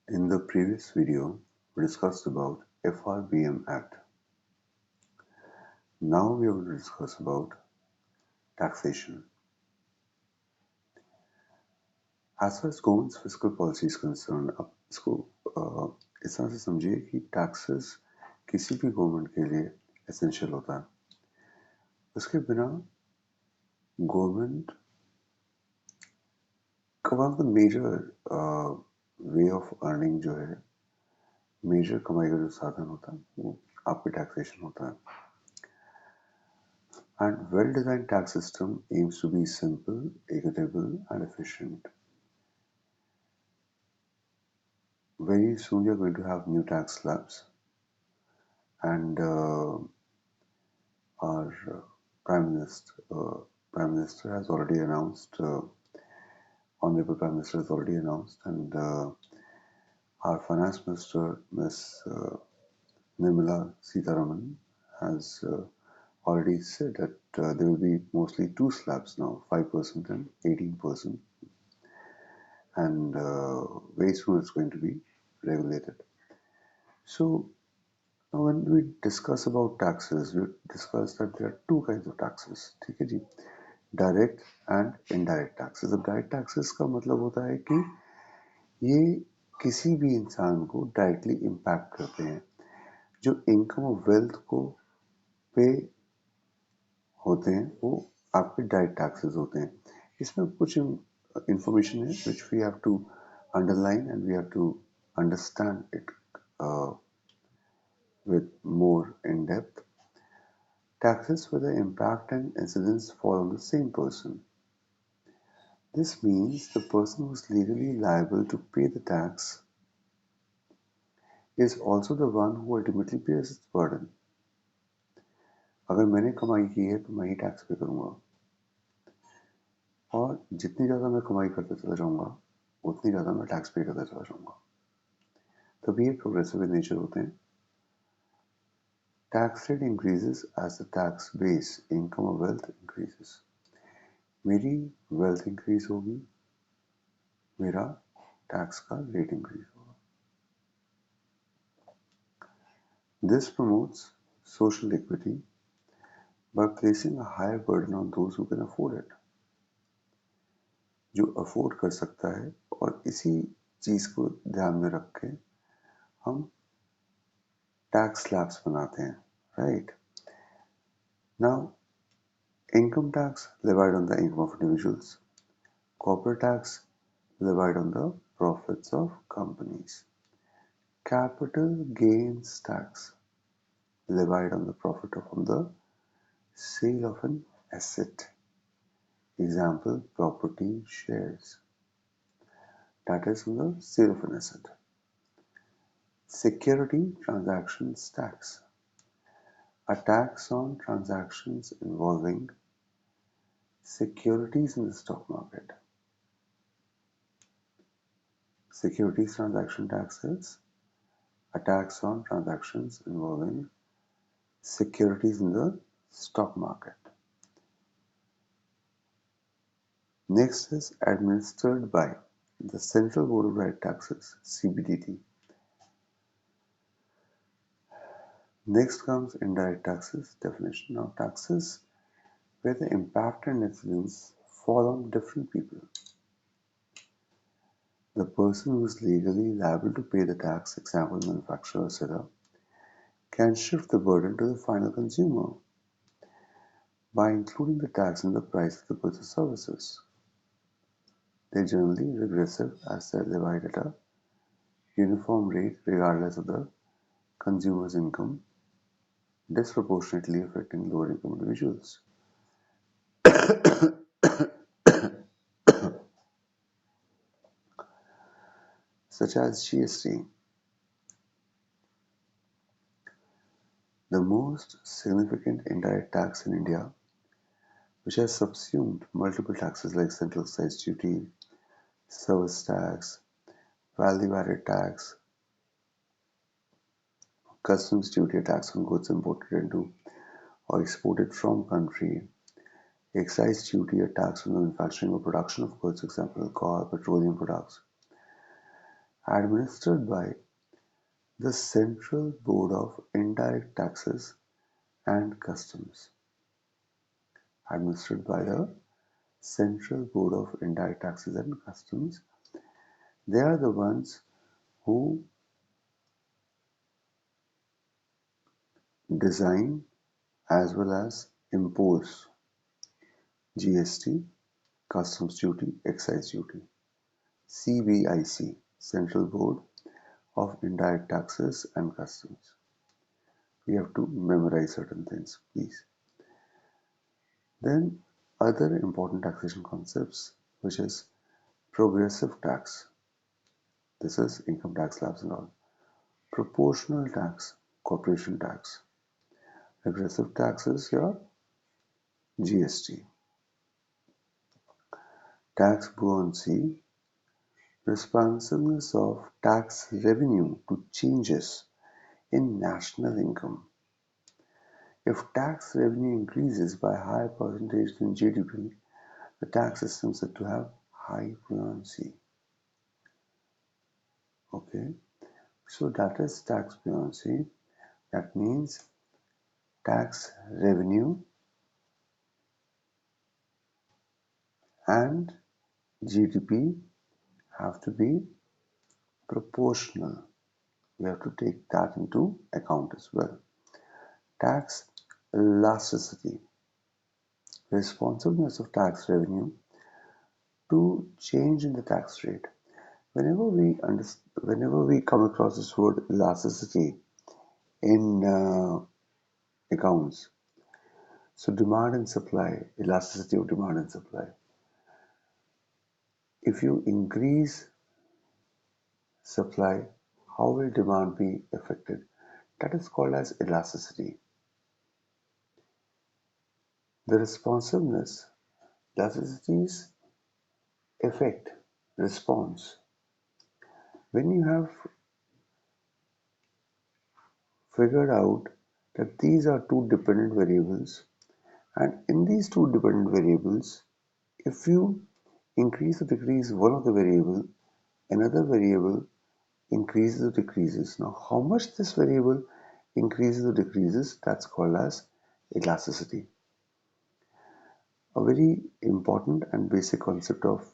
In the previous video, we discussed about FRBM Act. Now we are going to discuss about taxation. As far as government's fiscal policy is concerned, आप इसको इस तरह से समझिए कि taxes किसी भी गवर्नमेंट के लिए एसेंशियल होता है. उसके बिना गवर्नमेंट का one of the major way of earning जो है, मेजर कमाई का जो साधन होता है वो आपके टैक्सेशन होता है. And well-designed tax system aims to be simple, equitable, and efficient. Very soon you're going to have new tax slabs, and our Prime Minister has already announced, Honorable Prime Minister has already announced, and our Finance Minister, Ms. Nirmala Sitharaman, has already said that there will be mostly two slabs now, 5% and 18%. And very soon it's going to be regulated. So now when we discuss about taxes, we discuss that there are two kinds of taxes, ठीक है जी, direct and indirect taxes. अब direct taxes का मतलब होता है कि ये किसी भी इंसान को डायरेक्टली इम्पैक्ट करते हैं. जो इनकम और वेल्थ को पे होते हैं वो आपके डायरेक्ट टैक्सेस होते हैं. इसमें कुछ इंफॉर्मेशन है which we have to underline and we have to understand it with more in depth. Taxes where the impact and incidence fall on the same person. This means the person who is legally liable to pay the tax is also the one who ultimately bears its burden. अगर मैंने कमाई की है तो मैं ही tax पे करूंगा, और जितनी ज़्यादा मैं कमाई करता चला जाऊंगा उतनी ज़्यादा मैं टैक्स पे करता चला जाऊंगा. तभी ये प्रोग्रेसिव इन नेचर होते हैं. Tax rate increases as the tax base, income or wealth increases. मेरी wealth increase होगी, मेरा tax का rate increase होगा. This promotes social equity by placing a higher burden on those who can afford it. जो afford कर सकता है, और इसी चीज को ध्यान में रख के हम tax slabs बनाते हैं, right? Now, income tax levied on the income of individuals, corporate tax levied on the profits of companies, capital gains tax levied on the profit from the sale of an asset. Example, property shares. That is on the sale of an asset. Security transactions tax. A tax on transactions involving securities in the stock market. Securities transaction tax is a tax on transactions involving securities in the stock market. Next is administered by the Central Board of Direct Taxes, CBDT. Next comes indirect taxes definition. Now, taxes where the impact and influence fall on different people. The person who is legally liable to pay the tax, example manufacturer or seller, can shift the burden to the final consumer by including the tax in the price of the goods or services. They are generally regressive as they are levied at a uniform rate regardless of the consumer's income, disproportionately affecting lower income individuals. Such as GST. The most significant indirect tax in India, which has subsumed multiple taxes like central excise duty, service tax, value-added tax, customs duty, a tax on goods imported into or exported from country, excise duty, a tax on the manufacturing or production of goods, example alcohol, petroleum products, administered by the Central Board of Indirect Taxes and Customs. Administered by the Central Board of Indirect Taxes and Customs. They are the ones who design as well as impose GST, customs duty, excise duty. CBIC, Central Board of Indirect Taxes and Customs. We have to memorize certain things, please. Then other important taxation concepts, which is progressive tax. This is income tax slabs and all. Proportional tax, corporation tax. Regressive tax is your GST. Tax buoyancy, responsiveness of tax revenue to changes in national income. If tax revenue increases by a higher percentage than GDP, the tax system is said to have high buoyancy. Okay, so that is tax buoyancy. That means tax revenue and GDP have to be proportional. We have to take that into account as well. Tax elasticity, responsiveness of tax revenue to change in the tax rate. Whenever we come across this word elasticity in accounts, so demand and supply, elasticity of demand and supply. If you increase supply, how will demand be affected? That is called as elasticity. The responsiveness, elasticity's effect, response. When you have figured out that these are two dependent variables, and in these two dependent variables, if you increase or decrease one of the variable, another variable increases or decreases. Now, how much this variable increases or decreases, that's called as elasticity. A very important and basic concept of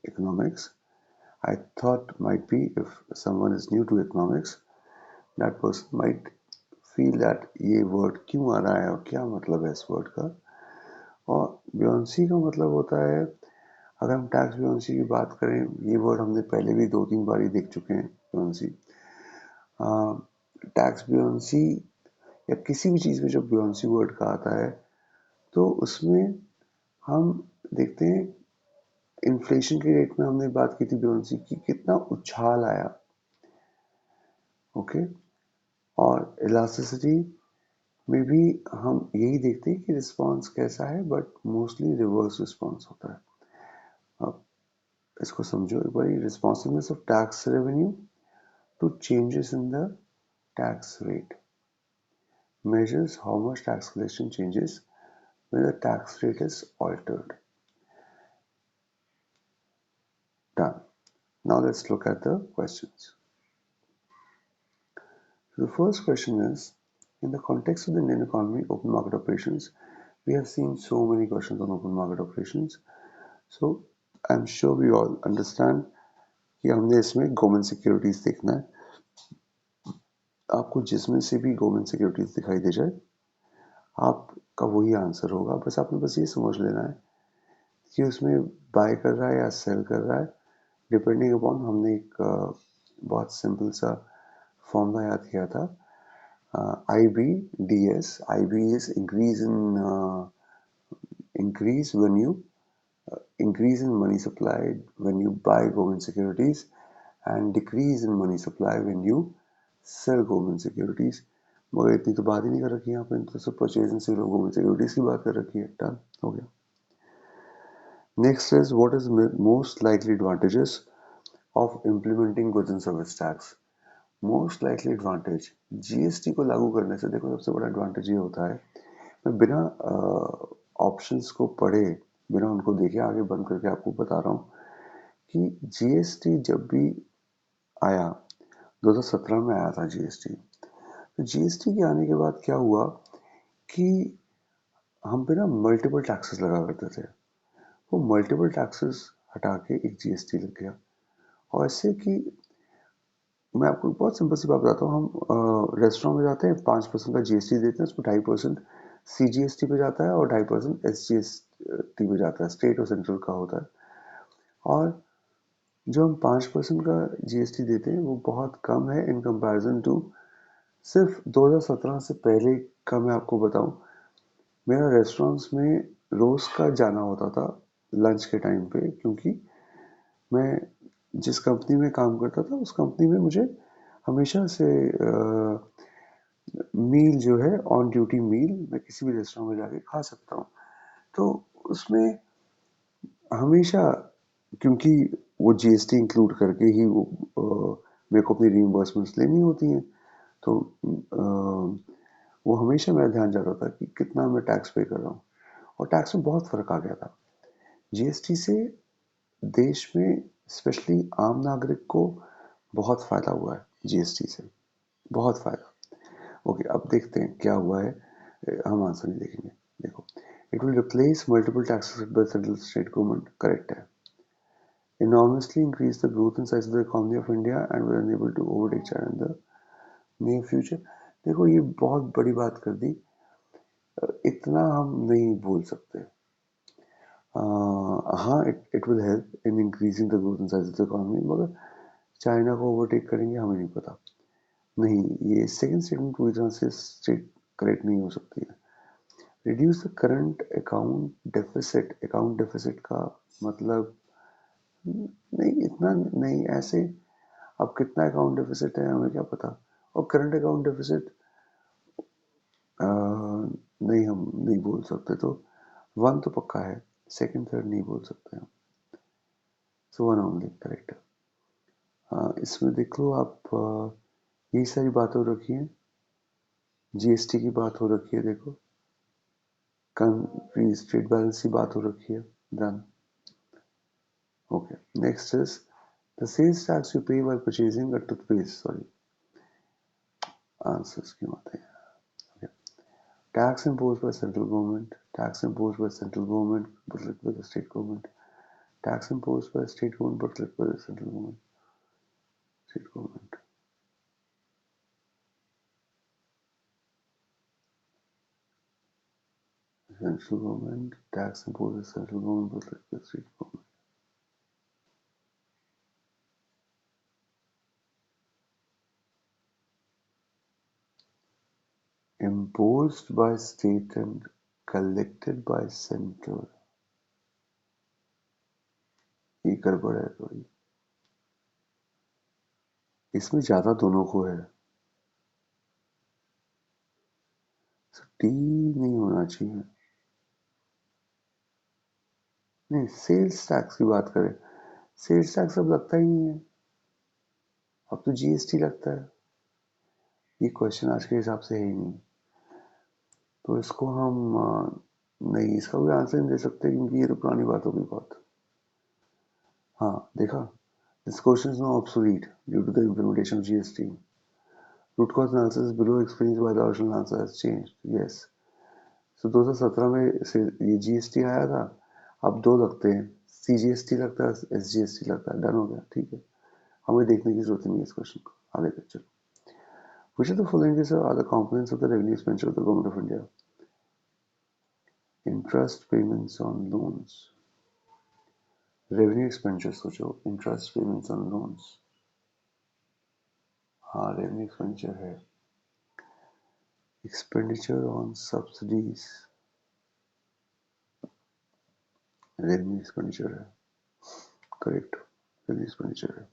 economics. I thought might be if someone is new to economics, that person might feel that ये word क्यों आ रहा है और क्या मतलब है इस word का. और buoyancy का मतलब होता है, अगर हम टैक्स buoyancy की बात करें, ये वर्ड हमने पहले भी 2-3 बार ही देख चुके हैं. buoyancy, टैक्स buoyancy या किसी भी चीज़ में जब buoyancy वर्ड का आता है तो उसमें हम देखते हैं इन्फ्लेशन के रेट में हमने बात की थी buoyancy की, कितना उछाल आया. ओके, और इलास्टिसिटी में भी हम यही देखते हैं कि रिस्पॉन्स कैसा है, बट मोस्टली रिवर्स रिस्पॉन्स होता है. अब इसको समझो एक बार. Responsiveness of tax revenue to changes in the tax rate measures how much tax collection changes when the tax rate is altered. Done. Now let's look at the questions. So the first question is, in the context of the Indian economy, open market operations, we have seen so many questions on open market operations. So I'm sure we all understand कि हमने इसमें government securities देखना है. आपको जिसमें से भी government securities दिखाई दे जाए, आपका वही आंसर होगा. बस ये समझ लेना है कि उसमें बाय कर रहा है या सेल कर रहा है, डिपेंडिंग अपॉन. हमने एक बहुत सिंपल सा फॉर्मूला याद किया था. IBDS. IB is increase when you increase in money supply when you buy government securities, and decrease in money supply when you sell government securities. मगर इतनी तो बात ही नहीं कर रखी है यहाँ पे, तो सब purchase and sale of government securities की बात कर रखी है. डन हो गया. Next is what is most likely advantages of implementing goods and service tax. Most likely advantage GST को लागू करने से, देखो सबसे बड़ा एडवांटेज ये होता है, मैं बिना ऑप्शंस को पढ़े, बिना उनको देखे आगे बंद करके आपको बता रहा हूँ कि जीएसटी जब भी आया, 2017 में आया था जीएसटी। तो जीएसटी के आने के बाद क्या हुआ कि हम पे ना मल्टीपल टैक्सेस लगा करते थे। वो मल्टीपल टैक्सेस हटा के एक जीएसटी लग गया। और ऐसे कि मैं आपको बहुत सिंपल सी बात बताता हूँ। हम रेस्टोरेंट में जाते हैं, 5% का जीएसटी देते हैं, उसमें 2.5% सीजीएसटी पे जाता है और 2.5% एसजीएसटी पे जाता है, स्टेट और सेंट्रल का होता है। और जो हम 5% का जीएसटी देते हैं वो बहुत कम है इन कंपैरिजन टू सिर्फ 2017 से पहले का। मैं आपको बताऊं, मेरा रेस्टोरेंट्स में रोज का जाना होता था लंच के टाइम पे, क्योंकि मैं जिस कंपनी में काम करता था उस कंपनी में मुझे हमेशा से मील जो है ऑन ड्यूटी मील मैं किसी भी रेस्टोरेंट में जाके खा सकता हूँ। तो उसमें हमेशा, क्योंकि वो जीएसटी इंक्लूड करके ही वो मेरे को अपनी रीइंबर्समेंट्स लेनी होती हैं, तो वो हमेशा मेरा ध्यान जाता था कि कितना मैं टैक्स पे कर रहा हूँ। और टैक्स में बहुत फर्क आ गया था जीएसटी से। देश में स्पेशली आम नागरिक को बहुत फायदा हुआ है जीएसटी से, बहुत फायदा। ओके, अब देखते हैं क्या हुआ है। हम आंसर नहीं देखेंगे। देखो, it will replace multiple taxes by central state government, correct है। Enormously increase the growth and size of the economy of India and will enable to overtake China in the near future। देखो, ये बहुत बड़ी बात कर दी। इतना हम नहीं बोल सकते। हाँ, it will help in increasing the growth and size of the economy, मगर चाइना को ओवरटेक करेंगे हमें नहीं पता। नहीं, ये सेकंड स्टेटमेंट पूरी तरह से स्टेट करेक्ट नहीं हो सकती है। Reduce the current account deficit का मतलब नहीं, इतना नहीं ऐसे। अब कितना अकाउंट डेफिसिट है हमें क्या पता। और करंट अकाउंट डेफिसिट नहीं, हम नहीं बोल सकते। तो वन तो पक्का है, सेकंड थर्ड नहीं बोल सकते हम। सो वन ओनली करेक्ट है। इसमें देख लो आप, यही सारी बात हो रखी है, जीएसटी की बात हो रखी है, देखो कंट्री स्टेट बैलेंस की बात हो रखी है। Done. Okay, next is the sales tax you pay while purchasing a toothpaste. Sorry, answers क्यों आते हैं। Tax imposed by central government, tax imposed by central government but led by the state government, tax imposed by state government but led by the central government, state government. Central government, tax imposed by central government but led by the state government. Imposed by state and collected by central। ये गड़बड़ है थोड़ी, इसमें ज्यादा दोनों को है। T नहीं होना चाहिए। नहीं, सेल्स टैक्स की बात करें, सेल्स टैक्स अब लगता ही नहीं है, अब तो जीएसटी लगता है। ये क्वेश्चन आज के हिसाब से है ही नहीं, तो इसको हम नहीं, इसका भी आंसर नहीं दे सकते क्योंकि ये तो पुरानी बात होगी बहुत। हाँ, देखा, this question is now obsolete due to the implementation of GST. Root cause analysis below explains why the original answer has changed. Yes, so 2017 में से ये जीएसटी आया था, अब दो लगते हैं, सीजीएसटी लगता है, एसजीएसटी लगता है। डन हो गया, ठीक है, हमें देखने की जरूरत नहीं है इस क्वेश्चन को। आगे तक चलो। Which of the following are the components of the revenue expenditure of the government of India? Interest payments on loans। Revenue expenditure सोचो, इंटरेस्ट पेमेंट्स ऑन लोन्स। हाँ, रेवेन्यू एक्सपेंडिचर है। Expenditure on subsidies revenue expenditure है, correct, revenue expenditure है।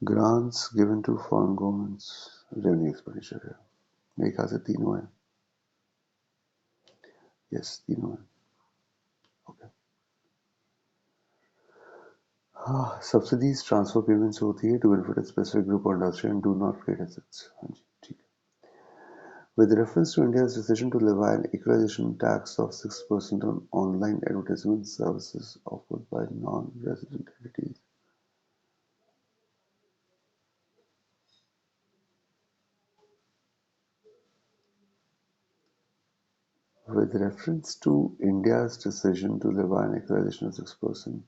Grants given to foreign governments revenue expenditure है। मेरे ख्याल से तीनों है। यस, तीनों है। ओके, हाँ, सब्सिडीज ट्रांसफर पेमेंट्स होती है to benefit a specific group और industry and do not create assets. हाँ जी, ठीक है। With reference to India's decision to levy an equalization tax of 6% on online advertisement services offered by non-resident entities, With reference to India's decision to levy an equalization of 6%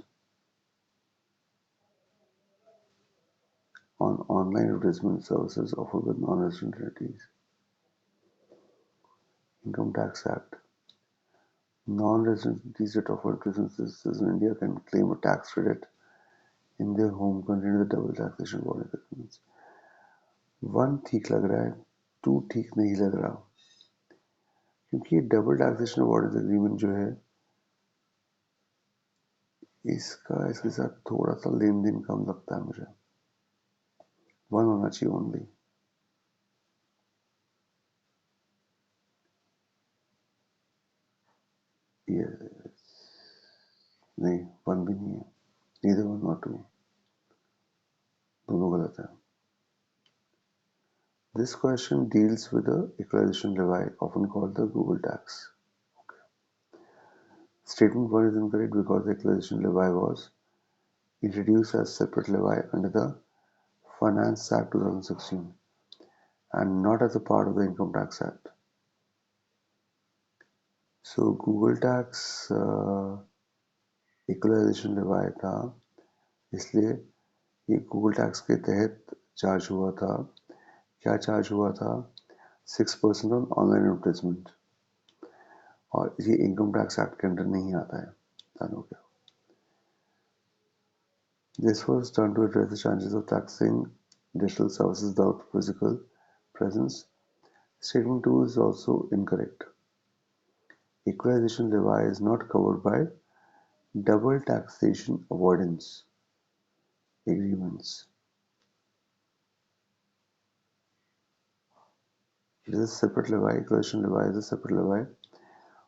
on online advertisement services offered by non-resident entities, Income Tax Act. Non-resident entities that offer advertisement services in India can claim a tax credit in their home country under the double taxation bond agreements. One ठीक लग रहा है, to ठीक नहीं लग रहा, क्योंकि ये डबल टैक्सेशन अवॉर्डेंस एग्रीमेंट जो है इसका इसके साथ थोड़ा सा लेन देन कम लगता है मुझे. वन होना चाहिए ओनली. ये नहीं, वन भी नहीं है, नीदर वन नॉट टू, दोनों गलत है. This question deals with the equalization levy, often called the Google tax. Okay. Statement 1 is incorrect because the equalization levy was introduced as separate levy under the Finance Act 2016 and not as a part of the Income Tax Act. So Google tax equalisation लेवाया था, इसलिए ये Google tax के तहत charge हुआ था. क्या charge हुआ था? 6% ऑन ऑनलाइन एडवर्टाइजमेंट, और ये इनकम टैक्स एक्ट के अंडर नहीं आता है. डन हो गया. This was done to address the challenges of taxing digital services without physical presence. Statement 2 is also incorrect. Equalization levy is not covered by double taxation avoidance agreements. It is a separate levy. Equalization levy is a separate levy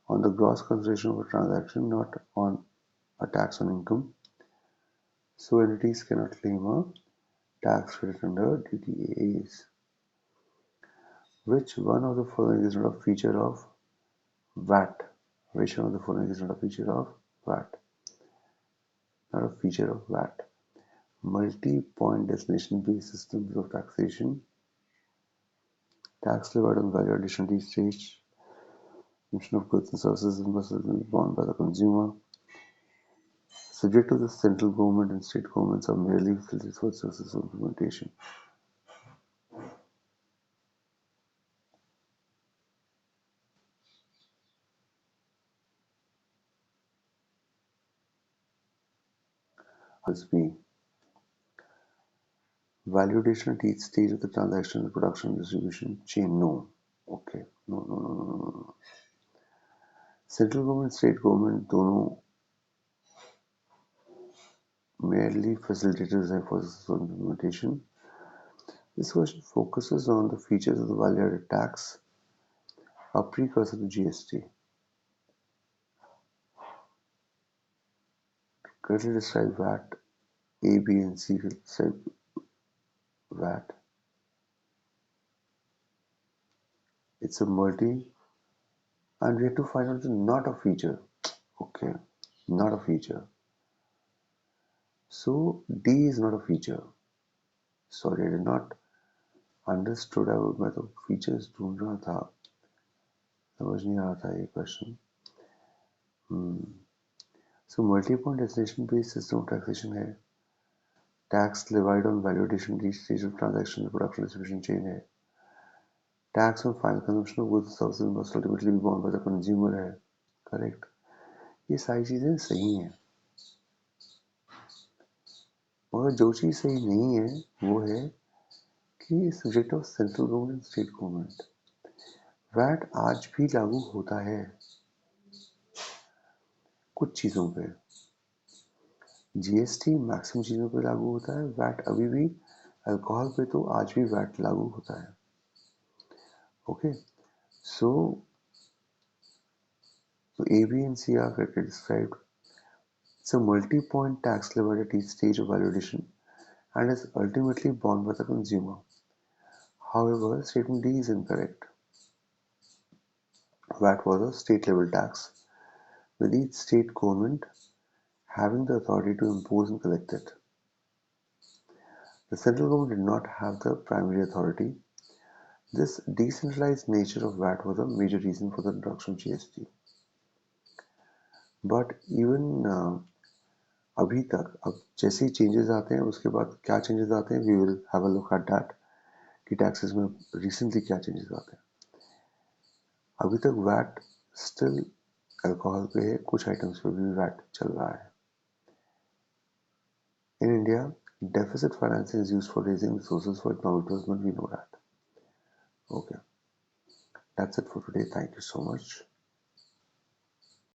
on the gross consideration of a transaction, not on a tax on income. So entities cannot claim a tax credit under DTAs. Which one of the following is not a feature of VAT? Which one of the following is not a feature of VAT? Not a feature of VAT. Multi-point destination-based systems of taxation, tax levied on value addition at each stage, consumption of goods and services must be borne by the consumer, subject to the central government and state governments are merely facilities for successful implementation. This B. Value addition at each stage of the transaction, the production and distribution chain. No. Okay. No. Central government, state government, दोनों merely facilitators हैं for successful implementation. This question focuses on the features of the value-added tax, a precursor to GST. Correctly describe VAT. A, B, and C describe VAT. It's a multi, and we have to find out the not a feature. Okay, not a feature. So D is not a feature. Sorry, I did not understood. मैं तो features ढूंढ रहा था, समझ नहीं आ रहा था ये question. So multi-point destination-based system of taxation है. Tax levied on value addition at each stage of transaction, the production distribution chain है. Tax on final consumption of goods and services must ultimately be borne by the consumer है. Correct. ये सारी चीजें सही हैं, मगर जो चीज सही नहीं है वो है कि subject of central government, state government. VAT आज भी लागू होता है कुछ चीजों पे. जीएसटी मैक्सिमम चीजों पे लागू होता है. वैट अभी भी अल्कोहल पे तो आज भी वैट लागू होता है. Okay, so A, B, and C are correctly described. It's a multi-point tax levied at each stage of value addition and is ultimately borne by the consumer. However, statement D is incorrect. VAT was a state-level tax, with each state government having the authority to impose and collect it. The central government did not have the primary authority. This decentralized nature of VAT was a major reason for the introduction of GST. But even अभी तक अब जैसे ही changes आते हैं उसके बाद क्या changes आते हैं we will have a look at that कि टैक्सेस में रिसेंटली क्या चेंजेस आते हैं. अभी तक वैट स्टिल अल्कोहल पे है, कुछ आइटम्स पे भी वैट चल रहा है. In India, deficit financing is used for raising resources for economic development. We know that. Okay, that's it for today. Thank you so much.